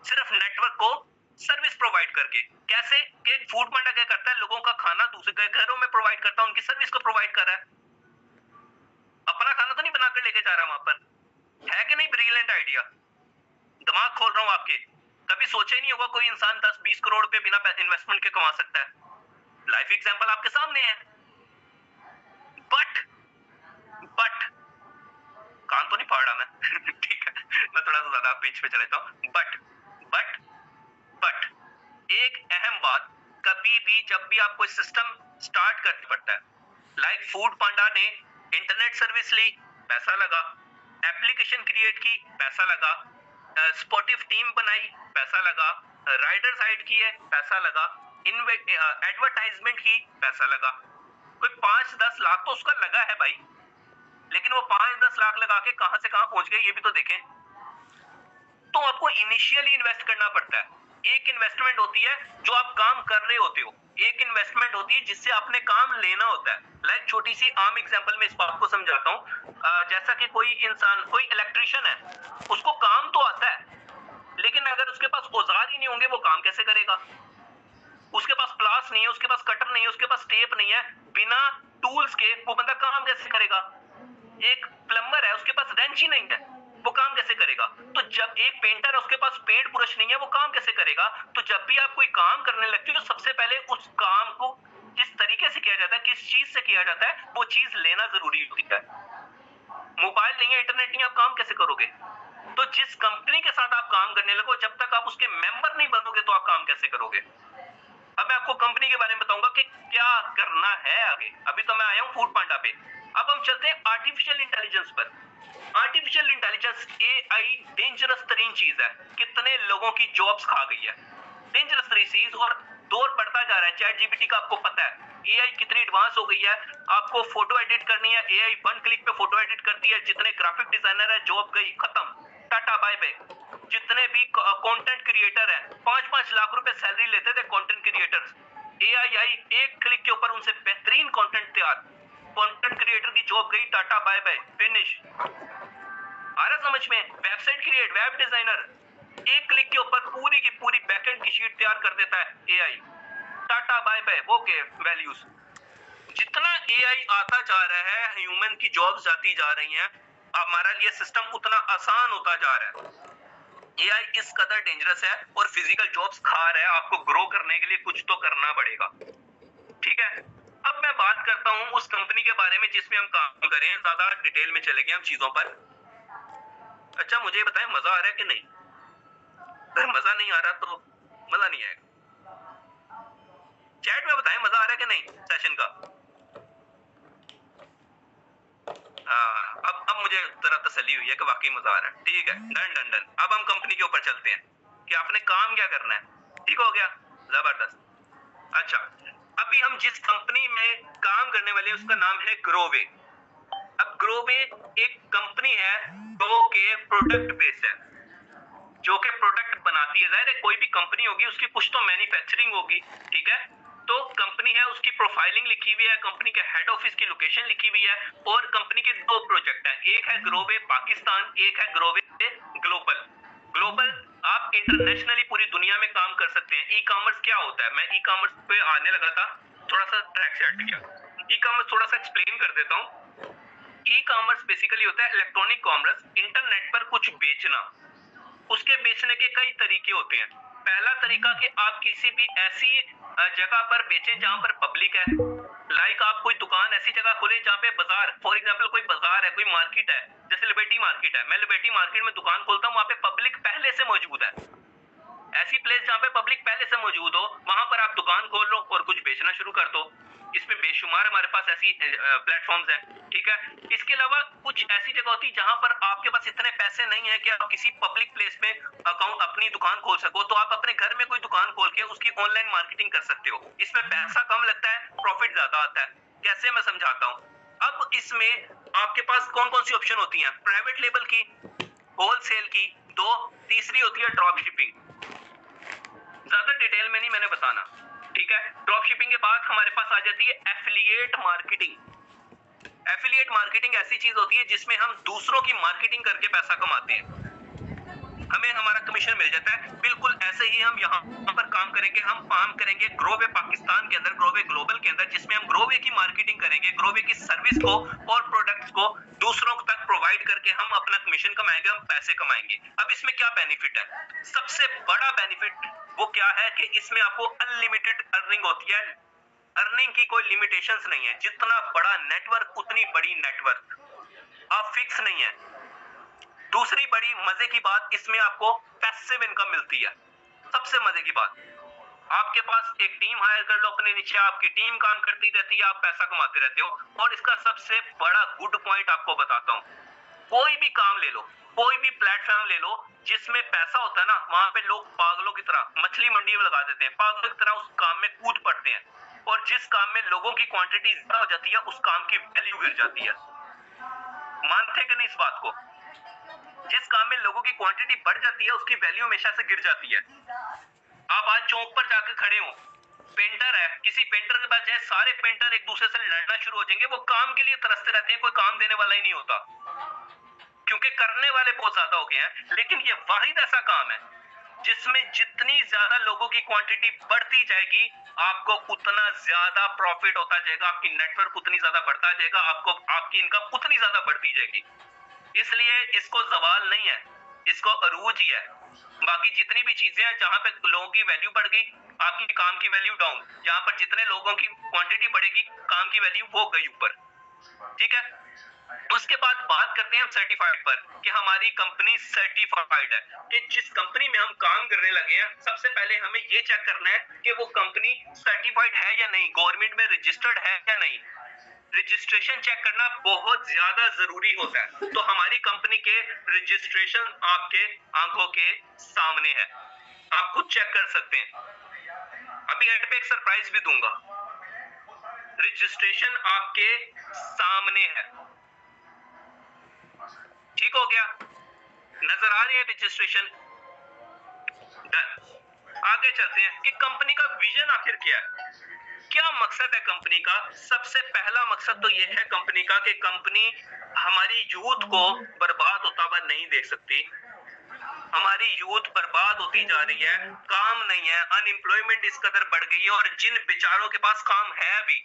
सिर्फ नेटवर्क को सर्विस प्रोवाइड करके। कैसे? कि फूड पांडा क्या करता है, लोगों का खाना दूसरे घरों में प्रोवाइड करता है, उनकी सर्विस को प्रोवाइड कर रहा है, अपना खाना तो नहीं बनाकर लेके जा रहा वहां पर। है कि नहीं ब्रिलियंट आइडिया? दिमाग खोल रहा हूं आपके। कभी सोचा ही नहीं होगा कोई इंसान 10-20 करोड़ रुपए बिना इन्वेस्टमेंट के कमा सकता है। लाइफ एग्जांपल आपके सामने है। बट कान तो नहीं फाड़ रहा मैं ठीक है, मैं थोड़ा सा ज्यादा पिच पे चलेता हूं। बट एक अहम बात, कभी भी जब भी आप कोई सिस्टम स्टार्ट करना पड़ता है, लाइक फूड पांडा ने इंटरनेट सर्विस ली, पैसा लगा, एप्लीकेशन क्रिएट की, पैसा लगा, स्पॉटिफ टीम बनाई, पैसा लगा, राइडर साइड की है, पैसा लगा, एडवर्टाइजमेंट की, पैसा लगा। कोई 5-10 लाख तो उसका लगा है भाई, लेकिन वो 5-10 लाख लगा के कहां से कहां पहुंच गए ये भी तो देखें। तो आपको इनिशियली इन्वेस्ट करना पड़ता है। एक इन्वेस्टमेंट होती है जो आप काम कर रहे होते हो, एक इन्वेस्टमेंट होती है जिससे आपने काम लेना होता है। लाइक छोटी सी आम एग्जांपल में इस बात को समझाता हूँ, जैसा कि कोई इंसान, कोई इलेक्ट्रिशियन है, उसको काम तो आता है, लेकिन अगर उसके पास औजार ही नहीं होंगे वो काम कैसे करेगा? उसके पास प्लास नहीं है, उसके पास कटर नहीं है, उसके पास टेप नहीं है, बिना टूल्स के वो बंदा काम कैसे करेगा? एक प्लम्बर है, उसके पास रेंच ही नहीं है, वो काम कैसे करेगा? तो जब एक पेंटर है, उसके पास पेंट ब्रश नहीं है, वो काम कैसे करेगा? तो जब भी आप कोई काम करने लगते हो तो सबसे पहले उस काम को किस तरीके से किया जाता है, किस चीज से किया जाता है, वो चीज लेना जरूरी होती है। मोबाइल नहीं है, इंटरनेट नहीं है, आप काम कैसे करोगे? तो जिस कंपनी के साथ आप काम करने लगो, जब तक आप उसके मेंबर नहीं बनोगे तो आप काम कैसे करोगे? अब मैं आपको कंपनी के बारे में बताऊंगा कि क्या करना है आगे। अभी तो मैं आया हूं फूड पांडा पे, अब हम चलते हैं आर्टिफिशियल इंटेलिजेंस पर। आर्टिफिशियल इंटेलिजेंस, एआई डेंजरस तरीन चीज है, कितने लोगों की जॉब्स खा गई है, डेंजरस तरीन चीज, और दौर बढ़ता जा रहा है। चैट जीपीटी का आपको पता है, एआई कितनी एडवांस हो गई है। आपको फोटो एडिट करनी है, एआई 1 क्लिक पे फोटो एडिट करती है। जितने ग्राफिक डिजाइनर है, जॉब गई, खत्म, टाटा बाय बाय। जितने भी कंटेंट क्रिएटर है, 5-5 लाख रुपए सैलरी लेते थे कंटेंट क्रिएटर्स, एआई आई, एक क्लिक के ऊपर उनसे बेहतरीन कंटेंट तैयार। कंटेंट क्रिएटर की जॉब गई, टाटा बाय बाय, फिनिश। आ रहा समझ में? वेबसाइट क्रिएट, वेब डिजाइनर, एक क्लिक के ऊपर पूरी की पूरी बैकएंड की शीट तैयार कर देता है एआई, टाटा बाय बाय, वो के वैल्यूज। जितना एआई आता जा रहा है, ह्यूमन की जॉब्स जाती जा रही हैं, हमारा लिए सिस्टम उतना आसान होता जा रहा है। एआई इस कदर डेंजरस है और फिजिकल जॉब्स खा रहा है, आपको ग्रो करने के लिए कुछ तो करना पड़ेगा, ठीक है। अब मैं बात करता हूं उस कंपनी के बारे में जिसमें हम काम करें, ज्यादा डिटेल में चले गए हम चीजों पर। अच्छा मुझे बताएं, मजा आ रहा है कि नहीं? अगर मजा नहीं आ रहा तो मजा नहीं आएगा। चैट में बताएं मजा आ रहा है कि नहीं सेशन का। अब मुझे जरा तसल्ली हुई है कि वाकई मजा आ रहा है, ठीक है। Done done done. अब हम कंपनी के ऊपर चलते हैं कि आपने काम क्या करना है, ठीक हो गया, जबरदस्त। अच्छा, अभी हम जिस कंपनी में काम करने वाले हैं उसका नाम है ग्रोवे। अब ग्रोवे एक कंपनी है जो के प्रोडक्ट बेस्ड है, जो कि प्रोडक्ट बनाती है। जाहिर है कोई भी कंपनी होगी उसकी कुछ तो मैन्युफैक्चरिंग होगी, ठीक है। तो कंपनी है उसकी प्रोफाइलिंग लिखी हुई है, कंपनी के हेड ऑफिस की लोकेशन लिखी हुई है और कंपनी के दो प्रोजेक्ट हैं, एक है ग्रोवे पाकिस्तान, एक है ग्रोवे ग्लोबल। ग्लोबल आप इंटरनेशनली पूरी दुनिया में काम कर सकते हैं। ई कॉमर्स क्या होता है, मैं ई कॉमर्स पे आने लगा था, थोड़ा सा ट्रैक से हट गया। ई कॉमर्स थोड़ा सा एक्सप्लेन कर देता हूँ। ई कॉमर्स बेसिकली होता है इलेक्ट्रॉनिक कॉमर्स, इंटरनेट पर कुछ बेचना। उसके बेचने के कई तरीके होते हैं। पहला तरीका कि आप किसी भी ऐसी जगह पर बेचें जहां पर पब्लिक है। लाइक आप कोई दुकान ऐसी जगह खोलें जहां पे बाजार, फॉर एग्जांपल कोई बाजार है, कोई मार्केट है, जैसे लिबर्टी मार्केट है, मैं लिबर्टी मार्केट में दुकान खोलता हूं, वहां पे पब्लिक पहले से मौजूद है। ऐसी प्लेस जहां पे पब्लिक पहले से मौजूद हो, वहां पर आप दुकान खोल लो और कुछ बेचना शुरू कर दो। इसमें बेशुमार हमारे पास ऐसी प्लेटफॉर्म्स हैं, ठीक है। इसके अलावा कुछ ऐसी जगह होती है जहां पर आपके पास इतने पैसे नहीं है कि आप किसी पब्लिक प्लेस में अकाउंट अपनी दुकान खोल सको, तो आप अपने घर में कोई दुकान खोल के उसकी ऑनलाइन मार्केटिंग कर सकते हो। इसमें पैसा कम लगता है, प्रॉफिट ज्यादा आता है। कैसे, मैं समझाता हूँ। अब इसमें आपके पास कौन कौन सी ऑप्शन होती हैं? प्राइवेट लेबल की, होलसेल की, दो, तीसरी होती है ड्रॉप शिपिंग। ज्यादा डिटेल में नहीं मैंने बताना, ठीक है। ड्रॉप शिपिंग के बाद हमारे पास आ जाती है एफिलिएट मार्केटिंग। एफिलिएट मार्केटिंग ऐसी चीज होती है जिसमें हम दूसरों की मार्केटिंग करके पैसा कमाते हैं, हमें हमारा कमीशन मिल जाता है। बिल्कुल ऐसे ही हम यहाँ पर काम करेंगे। हम काम करेंगे ग्रोवे पाकिस्तान के अंदर, ग्रोवे ग्लोबल के अंदर, जिसमें हम ग्रोवे की मार्केटिंग करेंगे, ग्रोवे की सर्विस को और प्रोडक्ट्स को दूसरों तक प्रोवाइड करके हम अपना कमीशन कमाएंगे, हम पैसे कमाएंगे। अब इसमें क्या बेनिफिट है? सबसे बड़ा बेनिफिट वो क्या है कि इसमें आपको अनलिमिटेड अर्निंग होती है। अर्निंग की कोई लिमिटेशंस नहीं है, जितना बड़ा नेटवर्क उतनी बड़ी नेटवर्क, आप फिक्स नहीं है। दूसरी बड़ी मजे की बात, इसमें आपको पैसिव इनकम मिलती है। सबसे मजे की बात, आपके पास एक टीम हायर कर लो अपने नीचे, आपकी टीम काम करती रहती है, आप पैसा कमाते रहते हो। और इसका सबसे बड़ा गुड पॉइंट आपको बताता हूँ, कोई भी काम ले लो, कोई भी प्लेटफॉर्म ले लो जिसमें पैसा होता है ना, वहां पे लोग पागलों की तरह मछली मंडी में लगा देते हैं, पागलों की तरह उस काम में कूद पड़ते हैं। और जिस काम में लोगों की क्वांटिटी ज्यादा हो जाती है, उस काम की वैल्यू गिर जाती है। मानते कि नहीं इस बात को? जिस काम में लोगों की क्वांटिटी बढ़ जाती है, उसकी वैल्यू हमेशा से गिर जाती है। आप आज चौक पर जाकर खड़े हो, पेंटर है, किसी पेंटर के पास जाए, सारे पेंटर एक दूसरे से लड़ना शुरू हो जाएंगे। वो काम के लिए तरसते रहते हैं, कोई काम देने वाला ही नहीं होता, क्योंकि करने वाले बहुत ज्यादा हो गए हैं। लेकिन ये वाहिद ऐसा काम है जिसमें जितनी ज्यादा लोगों की क्वांटिटी बढ़ती जाएगी, आपको उतना ज्यादा प्रॉफिट होता जाएगा, आपकी नेटवर्क उतनी ज्यादा बढ़ता जाएगा, आपको आपकी इनकम उतनी ज्यादा बढ़ती जाएगी। इसलिए इसको सवाल नहीं है, इसको अरूज ही है। बाकी जितनी भी चीजें हैं, जहां पे लोगों की वैल्यू बढ़ गई, आपकी काम की वैल्यू डाउन। जहां पर जितने लोगों की क्वांटिटी बढ़ेगी, काम की वैल्यू वो गई ऊपर, ठीक है। उसके बाद बात करते हैं हम सर्टिफाइड पर, कि हमारी कंपनी सर्टिफाइड है, कि जिस कंपनी में हम काम करने लगे हैं, सबसे पहले हमें ये चेक करना है कि वो कंपनी सर्टिफाइड है या नहीं, गवर्नमेंट में रजिस्टर्ड है या नहीं। रजिस्ट्रेशन चेक करना बहुत ज्यादा जरूरी होता है। तो हमारी कंपनी के रजिस्ट्रेशन आपके आंखों के सामने है, आप खुद चेक कर सकते हैं। अभी एंड पे एक सरप्राइज भी दूंगा। रजिस्ट्रेशन आपके सामने है, ठीक हो गया? नजर आ रही है रजिस्ट्रेशन? डन। आगे चलते हैं कि कंपनी का विजन आखिर क्या है, क्या मकसद है कंपनी का। सबसे पहला मकसद तो ये है कंपनी का कि कंपनी हमारी यूथ को बर्बाद होता हुआ नहीं देख सकती। हमारी यूथ बर्बाद होती जा रही है, काम नहीं है, अनएम्प्लॉयमेंट इस कदर बढ़ गई है, और जिन बेचारों के पास काम है भी,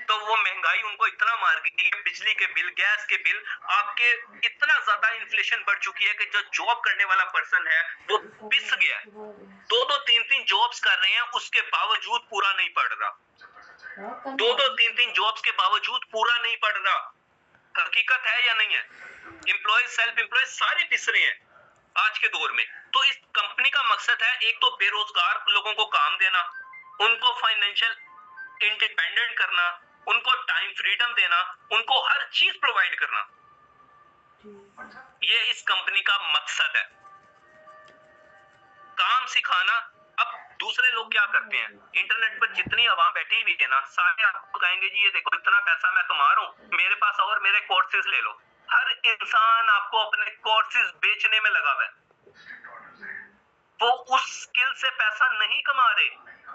तो वो महंगाई उनको इतना मार गई है, बिजली के बिल, गैस के बिल, आपके इतना ज्यादा इन्फ्लेशन बढ़ चुकी है कि जो जॉब करने वाला पर्सन है वो पिस गया है। दो दो तीन तीन जॉब्स कर रहे हैं, उसके बावजूद पूरा नहीं पड़ रहा। दो दो तीन तीन जॉब्स के बावजूद पूरा नहीं पड़ रहा। हकीकत है या नहीं है? एम्प्लॉय, सेल्फ एम्प्लॉय सारे पिस रहे हैं आज के दौर में। तो इस कंपनी का मकसद है, एक तो बेरोजगार लोगों को काम देना, उनको फाइनेंशियल इंडिपेंडेंट करना, उनको टाइम फ्रीडम देना, उनको हर चीज प्रोवाइड करना। ये इस कंपनी का मकसद है, काम सिखाना। अब दूसरे लोग क्या करते हैं, इंटरनेट पर जितनी आवाम बैठी हुई है ना, सारे आपको कहेंगे जी ये देखो इतना पैसा मैं कमा रहा हूँ, मेरे पास और मेरे कोर्सेज ले लो। हर इंसान आपको अपने कोर्सेज बेचने में लगा हुआ है। वो उस स्किल से पैसा नहीं कमा रहे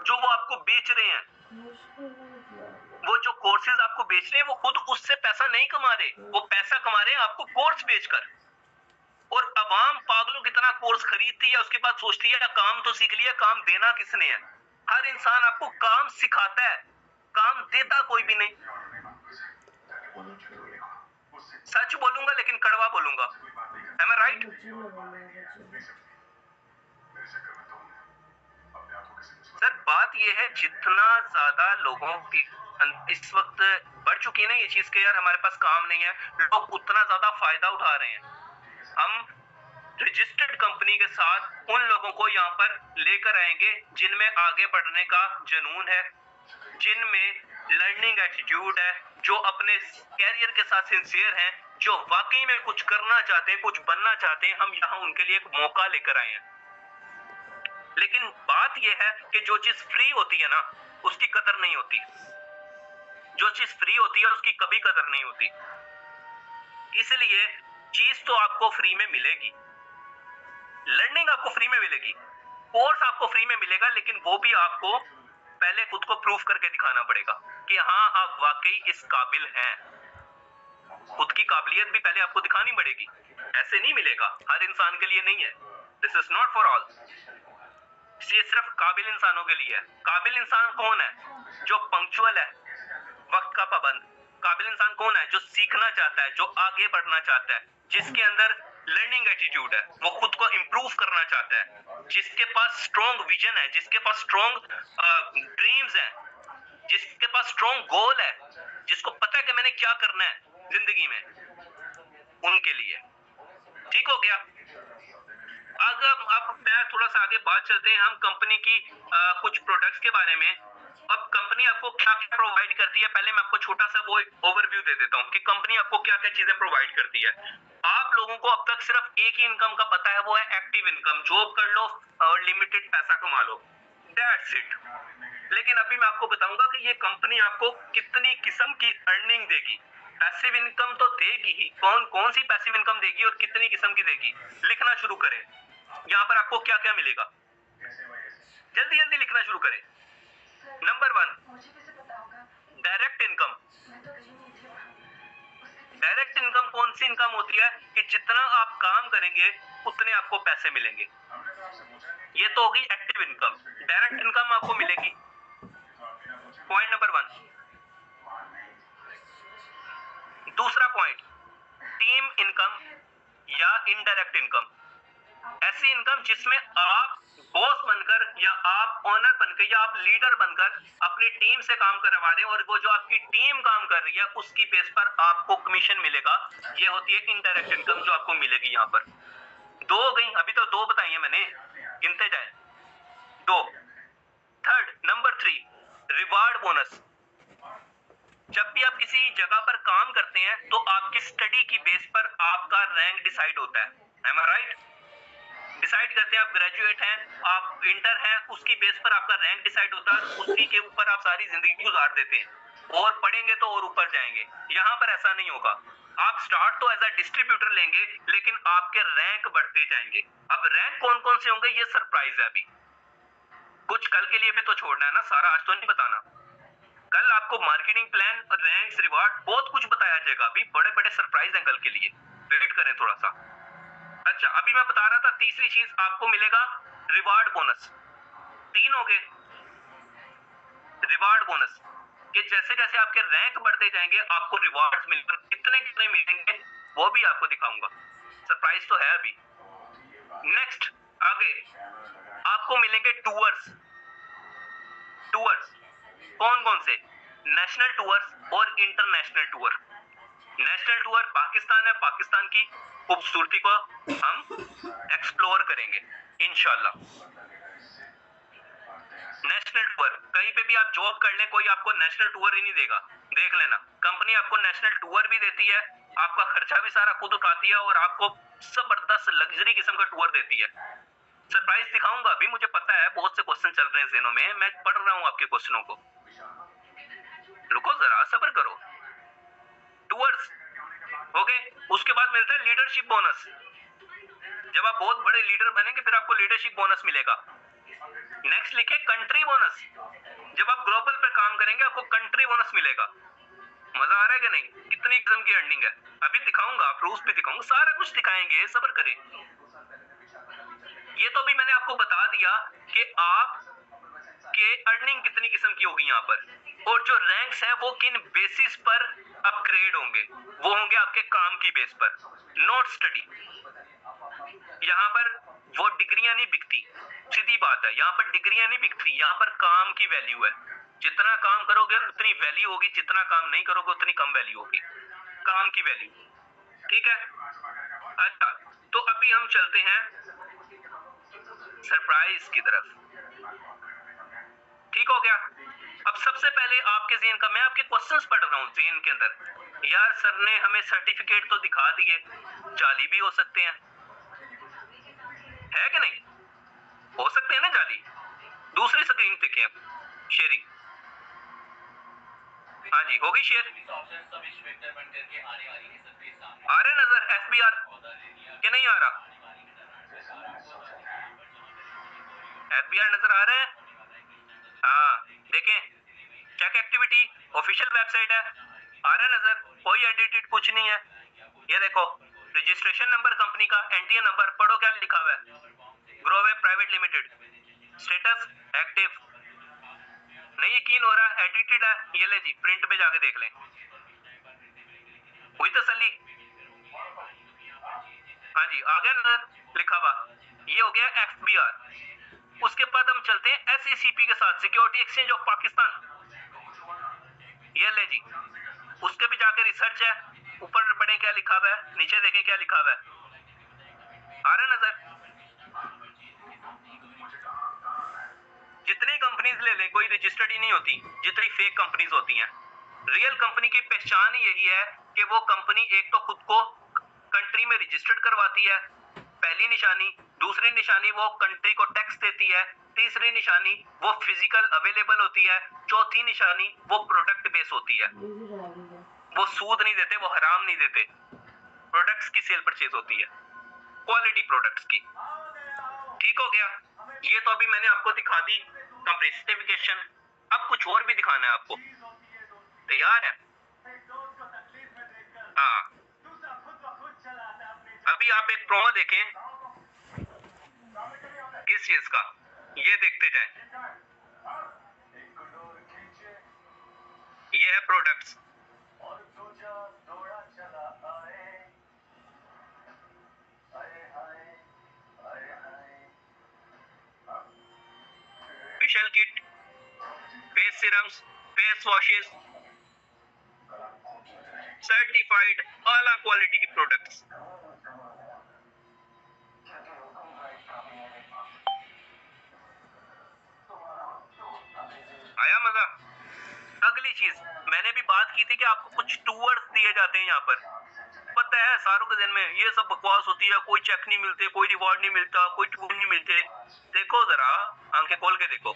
जो वो आपको बेच रहे हैं। वो जो कोर्सेज आपको बेच रहे हैं वो खुद उससे पैसा नहीं कमा रहे, वो पैसा कमा रहे हैं आपको कोर्स बेचकर। और अवाम पागलों की तरह कोर्स खरीदती है, उसके बाद सोचती है काम तो सीख लिया, काम देना किसने है। हर इंसान आपको काम सिखाता है, काम देता कोई भी नहीं। सच बोलूंगा लेकिन कड़वा बोलूंगा, am I right? सर बात ये है, जितना ज्यादा लोगों की इस वक्त बढ़ चुकी है ना ये चीज के यार हमारे पास काम नहीं है, लोग उतना ज्यादा फायदा उठा रहे हैं। हम रजिस्टर्ड कंपनी के साथ उन लोगों को यहाँ पर लेकर आएंगे जिनमें आगे बढ़ने का जुनून है, जिनमें लर्निंग एटीट्यूड है, जो अपने कैरियर के साथ सिंसियर हैं, जो वाकई में कुछ करना चाहते हैं, कुछ बनना चाहते हैं। हम यहाँ उनके लिए एक मौका लेकर आए हैं। लेकिन बात यह है कि जो चीज फ्री होती है ना उसकी कदर नहीं होती, जो चीज फ्री होती है उसकी कभी कदर नहीं होती। इसलिए चीज तो आपको फ्री में मिलेगी, लर्निंग आपको फ्री में मिलेगी, कोर्स आपको फ्री में मिलेगा, लेकिन वो भी आपको पहले खुद को प्रूफ करके दिखाना पड़ेगा कि हाँ आप वाकई इस काबिल हैं। खुद की काबिलियत भी पहले आपको दिखानी पड़ेगी, ऐसे नहीं मिलेगा, हर इंसान के लिए नहीं है। This is not for all, ये सिर्फ काबिल इंसानों के लिए है। काबिल इंसान कौन है? जो पंक्चुअल है, वक्त का पाबंद। काबिल इंसान कौन है? जो सीखना चाहता है, जो आगे बढ़ना चाहता है, जिसके अंदर लर्निंग एटीट्यूड है, वो खुद को इंप्रूव करना चाहता है, जिसके पास स्ट्रॉन्ग विजन है, जिसके पास स्ट्रॉन्ग ड्रीम्स हैं, जिसके पास स्ट्रॉन्ग गोल है, जिसको पता है कि मैंने क्या करना है जिंदगी में, उनके लिए। ठीक हो गया। अगर अब मैं थोड़ा सा आगे बात चलते हैं हम कंपनी की कुछ प्रोडक्ट्स के बारे में। अब कंपनी आपको क्या क्या प्रोवाइड करती है, पहले मैं आपको छोटा सा वो ओवरव्यू दे देता हूँ कि कंपनी आपको क्या क्या चीजें प्रोवाइड करती है। आप लोगों को अब तक सिर्फ एक ही इनकम का पता है, वो है एक्टिव इनकम। जॉब कर लो और लिमिटेड पैसा कमा लो, दैट्स इट। लेकिन अभी मैं आपको बताऊंगा कि ये कंपनी आपको कितनी किस्म की अर्निंग देगी। पैसिव इनकम तो देगी ही, कौन कौन सी पैसिव इनकम देगी और कितनी किस्म की देगी, लिखना शुरू करें। यहाँ पर आपको क्या क्या मिलेगा, जल्दी जल्दी लिखना शुरू करें। Number 1, direct income. Direct income कौन सी इनकम होती है कि जितना आप काम करेंगे उतने आपको पैसे मिलेंगे। ये तो होगी एक्टिव इनकम, डायरेक्ट इनकम आपको मिलेगी। Point number 1। दूसरा पॉइंट, टीम इनकम या इनडायरेक्ट इनकम। ऐसी इनकम जिसमें आप बॉस बनकर या आप ओनर बनकर या आप लीडर बनकर अपनी टीम से काम करवा रहे हैं और वो जो आपकी टीम काम कर रही है उसकी बेस पर आपको कमीशन मिलेगा। ये होती है इनडायरेक्ट इनकम जो आपको मिलेगी। यहाँ पर 2 हो गई, अभी तो 2 बताई है मैंने, गिनते जाए 2। Third, number 3, reward bonus. जब भी आप किसी जगह पर काम करते हैं तो आपकी स्टडी की बेस पर आपका रैंक डिसाइड होता है, am I right? डिसाइड करते हैं, आप ग्रेजुएट हैं, आप इंटर हैं, उसकी बेस पर आपका रैंक डिसाइड होता है, उसी के ऊपर आप सारी जिंदगी गुजार देते हैं और पढ़ेंगे तो और ऊपर जाएंगे। यहाँ पर ऐसा नहीं होगा। आप स्टार्ट तो एज अ डिस्ट्रीब्यूटर लेंगे लेकिन आपके रैंक बढ़ते जाएंगे। अब रैंक कौन कौन से होंगे ये सरप्राइज है, अभी कुछ कल के लिए भी तो छोड़ना है ना, सारा आज तो नहीं बताना। कल आपको मार्केटिंग प्लान, रैंक्स, रिवार्ड बहुत कुछ बताया जाएगा। अभी बड़े बड़े सरप्राइज हैं कल के लिए, वेट करें थोड़ा सा। अच्छा, अभी मैं बता रहा था तीसरी चीज आपको मिलेगा रिवार्ड बोनस। 3 हो गए रिवार्ड बोनस कि जैसे जैसे आपके रैंक बढ़ते जाएंगे आपको रिवार्ड्स मिलकर कितने कितने मिलेंगे वो भी आपको दिखाऊंगा, सरप्राइज तो है अभी। नेक्स्ट आगे आपको मिलेंगे टूर्स। टूर्स कौन कौन से? नेशनल टूर्स और international tour. National tour Pakistan है, पाकिस्तान की खूबसूरती को हम एक्सप्लोर करेंगे इंशाल्लाह। नेशनल टूर, कहीं पे भी आप जॉब कर ले कोई आपको नेशनल टूर ही नहीं देगा, देख लेना। कंपनी आपको नेशनल टूर भी देती है, आपका खर्चा भी सारा खुद उठाती है और आपको जबरदस्त लग्जरी किस्म का टूर देती है। सरप्राइज दिखाऊंगा अभी, मुझे पता है बहुत से क्वेश्चन चल रहे हैं ज़हनों में, मैं पढ़ रहा हूँ आपके क्वेश्चनों को, रुको जरा सब्र करो। टूर्स हो गए, उसके बाद मिलता है लीडरशिप बोनस। जब आप बहुत बड़े लीडर बनेंगे फिर आपको लीडरशिप बोनस मिलेगा। नेक्स्ट लिखे कंट्री बोनस। जब आप ग्लोबल पे काम करेंगे आपको कंट्री बोनस मिलेगा। मजा आ रहा है कि नहीं? कितनी किस्म की अर्निंग है, अभी दिखाऊंगा, प्रूफ भी दिखाऊंगा, सारा कुछ दिखाएंगे, सब्र करें। ये तो भी मैंने आपको बता दिया कि आप के अर्निंग कितनी किस्म की होगी यहाँ पर, और जो रैंक्स है वो किन बेसिस पर अपग्रेड होंगे, वो होंगे आपके काम की बेस पर, नॉट स्टडी। यहाँ पर वो डिग्रियां नहीं बिकती, सीधी बात है, यहाँ पर डिग्रियां नहीं बिकती, यहाँ पर काम की वैल्यू है। जितना काम करोगे उतनी वैल्यू होगी, जितना काम नहीं करोगे उतनी कम वैल्यू होगी, काम की वैल्यू। ठीक है, अच्छा तो अभी हम चलते हैं सरप्राइज की तरफ। ठीक हो गया। अब सबसे पहले आपके ज़हन का, मैं आपके क्वेश्चंस पढ़ रहा हूँ ज़हन के अंदर। यार सर ने हमें सर्टिफिकेट तो दिखा दिए, जाली भी हो सकते हैं, है कि नहीं? हो सकते हैं ना जाली। दूसरी स्क्रीन देखें, शेयरिंग। हाँ जी, होगी शेयर। आ रहा नजर FBR कि नहीं आ रहा? FBR नजर आ रहा है? हाँ देखें, चेक एक्टिविटी, ऑफिशियल वेबसाइट है, आ रहा है नजर, कोई एडिटेड कुछ नहीं है। ये देखो रजिस्ट्रेशन नंबर कंपनी का, एनटीए नंबर, पढ़ो क्या लिखा हुआ है, ग्रोवेब प्राइवेट लिमिटेड, स्टेटस एक्टिव। नहीं यकीन हो रहा, एडिटेड है, ये ले जी, प्रिंट पे जाके देख लें। हुई तसल्ली? हाँ जी आ गया नजर लिखा हुआ, ये हो गया FBR। उसके बाद हम चलते हैं SECP के साथ, सिक्योरिटी एक्सचेंज ऑफ पाकिस्तान, ये ले जी, उसके भी जाके रिसर्च है, ऊपर पढ़े क्या लिखा हुआ है, नीचे देखें क्या लिखा हुआ है, आ रहा नजर। जितनी कंपनीज ले लें कोई रजिस्टर्ड ही नहीं होती, जितनी फेक कंपनीज होती हैं। रियल कंपनी की पहचान ही यही है कि वो कंपनी एक तो खुद को कंट्री में रजिस्टर्ड करवाती है, पहली निशानी। दूसरी निशानी वो कंट्री को टैक्स देती है। तीसरी निशानी वो फिजिकल अवेलेबल होती है। चौथी निशानी वो प्रोडक्ट बेस होती है, वो सूद नहीं देते, वो हराम नहीं देते, प्रोडक्ट्स की सेल परचेज होती है, क्वालिटी प्रोडक्ट्स की। ठीक हो गया, ये तो अभी मैंने आपको दिखा दी कंपनी सर्टिफिकेशन। अब कुछ और भी दिखाना है आपको, तैयार है? हाँ, अभी आप एक प्रोमो देखें, किस चीज का, ये देखते जाएं। ये है products, facial kit, face serums, face washes, certified आला क्वालिटी की प्रोडक्ट्स। आया मजा? अगली चीज मैंने भी बात की थी कि आपको कुछ टूवर्स दिए जाते हैं यहाँ पर, पता है सारों के दिन में ये सब बकवास होती है, कोई चेक नहीं मिलते, कोई रिवॉर्ड नहीं मिलता, कोई टूर नहीं मिलते। देखो जरा आंखें खोल के देखो,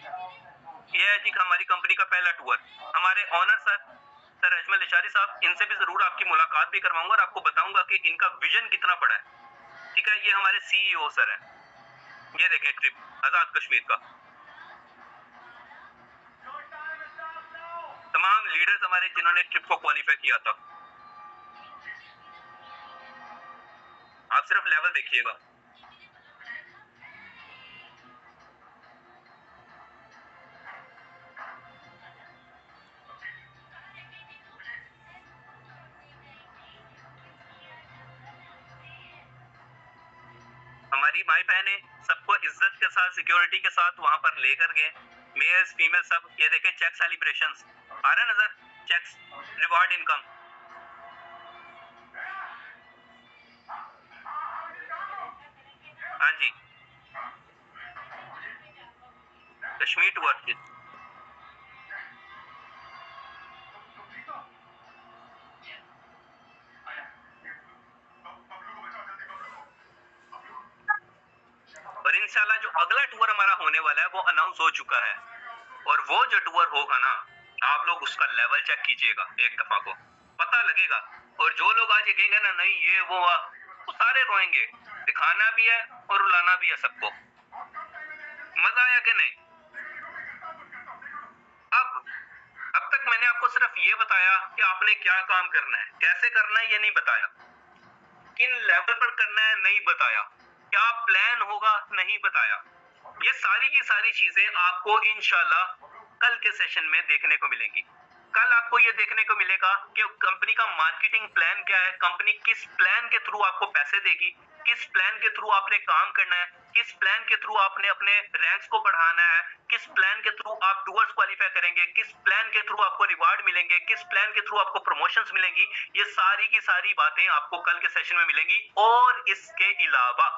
ये है जी हमारी कंपनी का पहला टूर। हमारे ऑनर सर अजमल इशारी साहब, इनसे भी जरूर आपकी मुलाकात भी करवाऊंगा और आपको बताऊंगा कि इनका विजन कितना बड़ा है। ठीक है, ये हमारे CEO सर हैं, ये देखें ट्रिप आजाद कश्मीर का। तमाम लीडर्स हमारे जिन्होंने ट्रिप को क्वालिफाई किया था, आप सिर्फ लेवल देखिएगा। हमारी माई बहने सबको इज्जत के साथ सिक्योरिटी के साथ वहां पर लेकर गए, मेल्स फीमेल सब। ये देखें चेक सेलिब्रेशंस, आ रहा नजर, चेक्स, रिवॉर्ड इनकम। हाँ जी, कश्मीर टूर। और इंशाल्लाह जो अगला टूर हमारा होने वाला है वो अनाउंस हो चुका है, और वो जो टूर होगा ना, आप लोग उसका लेवल चेक कीजिएगा, एक दफा को पता लगेगा। और जो लोग आज ये कहेंगे ना नहीं ये वो सारे रोएंगे। दिखाना भी है और रुलाना भी है सबको। मजा आया कि नहीं? मैंने आपको सिर्फ ये बताया कि आपने क्या काम करना है, कैसे करना है ये नहीं बताया, किन लेवल पर करना है नहीं बताया, क्या प्लान होगा नहीं बताया। ये सारी की सारी चीजें आपको इंशाल्लाह कल के सेशन में देखने को मिलेंगी। कल आपको ये देखने को मिलेगा कि कंपनी का मार्केटिंग प्लान क्या है, कंपनी किस प्लान के थ्रू आपको पैसे देगी, किस प्लान के थ्रू आपने काम करना है, किस प्लान के थ्रू आपने अपने रैंक्स को बढ़ाना है, किस प्लान के थ्रू आप टूवर्ड्स क्वालिफाई करेंगे, किस प्लान के थ्रू आपको रिवार्ड मिलेंगे, किस प्लान के थ्रू आपको प्रमोशंस मिलेंगी। ये सारी की सारी बातें आपको कल के सेशन में मिलेंगी। और इसके अलावा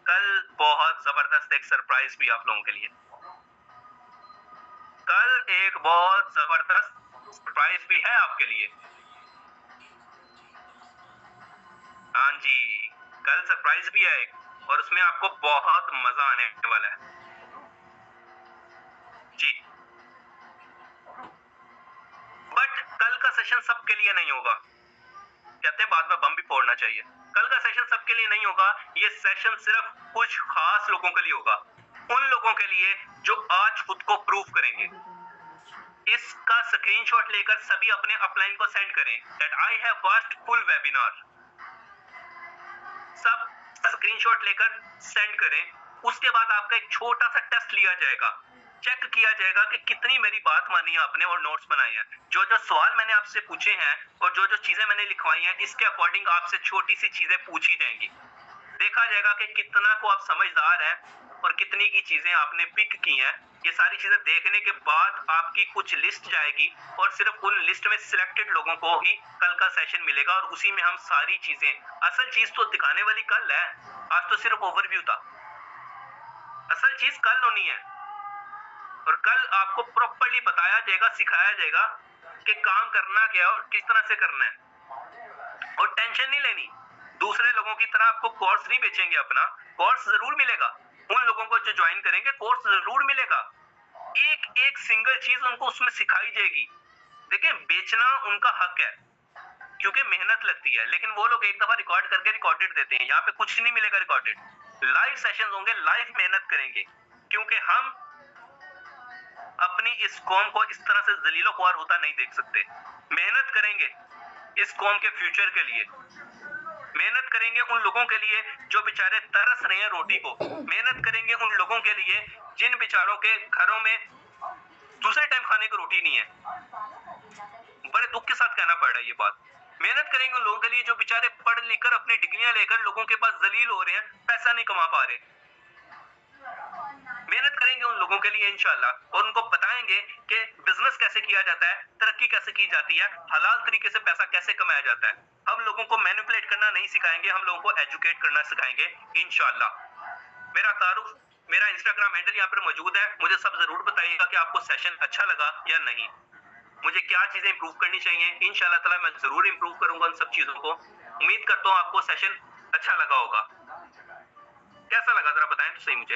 कल बहुत जबरदस्त एक सरप्राइज भी आप लोगों के लिए, कल एक बहुत जबरदस्त सरप्राइज भी है आपके लिए। हाँ जी, कल सरप्राइज भी है एक, और उसमें आपको बहुत मजा आने वाला है जी। बट कल का सेशन सबके लिए नहीं होगा, कहते हैं बाद में बम भी फोड़ना चाहिए। कल का सेशन सबके लिए नहीं होगा, ये सेशन सिर्फ कुछ खास लोगों के लिए होगा, उन लोगों के लिए जो आज खुद को प्रूव करेंगे। इसका स्क्रीनशॉट लेकर सभी अपने अपलाइन को सेंड करें that I have watched full webinar. सब स्क्रीनशॉट लेकर सेंड करें। उसके बाद आपका एक छोटा सा टेस्ट लिया जाएगा, चेक किया जाएगा कि कितनी मेरी बात मानी है आपने और नोट्स बनाए हैं। जो जो सवाल मैंने आपसे पूछे हैं और जो जो चीजें मैंने लिखवाई हैं, इसके अकॉर्डिंग आपसे छोटी सी चीजें पूछी जाएंगी। देखा जाएगा कि कितना को आप समझदार हैं और कितनी की चीजें आपने पिक की हैं। ये सारी चीजें देखने के बाद आपकी कुछ लिस्ट जाएगी और सिर्फ उन लिस्ट में सिलेक्टेड लोगों को ही कल का सेशन मिलेगा और उसी में हम सारी चीजें, असल चीज तो दिखाने वाली कल है, आज तो सिर्फ ओवरव्यू था। असल चीज कल होनी है और कल आपको प्रॉपर्ली बताया जाएगा, सिखाया जाएगा कि काम करना क्या है और किस तरह से करना है। और टेंशन नहीं लेनी, दूसरे लोगों की तरह आपको कोर्स नहीं बेचेंगे अपना, कोर्स जरूर मिलेगा। उन लोगों को जो ज्वाइन करेंगे कोर्स जरूर मिलेगा, एक एक सिंगल चीज उनको उसमें सिखाई जाएगी। देखिए, बेचना उनका हक है क्योंकि मेहनत लगती है, लेकिन वो लोग एक दफा रिकॉर्ड करके रिकॉर्डेड देते हैं। यहाँ पे कुछ नहीं मिलेगा रिकॉर्डेड, लाइव सेशन होंगे, लाइव मेहनत करेंगे, क्योंकि हम अपनी इस कौम को इस तरह से जलीलो ख्वार होता नहीं देख सकते। मेहनत करेंगे इस कौम के फ्यूचर के लिए, मेहनत करेंगे उन लोगों के लिए जो बेचारे तरस रहे हैं रोटी को, मेहनत करेंगे उन लोगों के लिए जिन बेचारों के घरों में दूसरे टाइम खाने को रोटी नहीं है। बड़े दुख के साथ कहना पड़ रहा है ये बात। मेहनत करेंगे उन लोगों के लिए जो बेचारे पढ़ लिख कर अपनी डिग्रियां लेकर लोगों के पास जलील हो रहे हैं, पैसा नहीं कमा पा रहे। मेहनत करेंगे उन लोगों के लिए इंशाल्लाह और उनको बताएंगे कि बिजनेस कैसे किया जाता है, तरक्की कैसे की जाती है, हलाल तरीके से पैसा कैसे कमाया जाता है। हम लोगों को मैनिपुलेट करना नहीं सिखाएंगे, हम लोगों को एजुकेट करना सिखाएंगे इंशाल्लाह। मेरा तारुफ, मेरा इंस्टाग्राम हैंडल यहाँ पर मौजूद है। मुझे सब जरूर बताइएगा कि आपको सेशन अच्छा लगा या नहीं, मुझे क्या चीजें इंप्रूव करनी चाहिए। इंशाल्लाह ताला मैं जरूर इंप्रूव करूंगा उन सब चीजों को। उम्मीद करता हूँ आपको सेशन अच्छा लगा होगा। कैसा लगा जरा बताएं तो सही मुझे।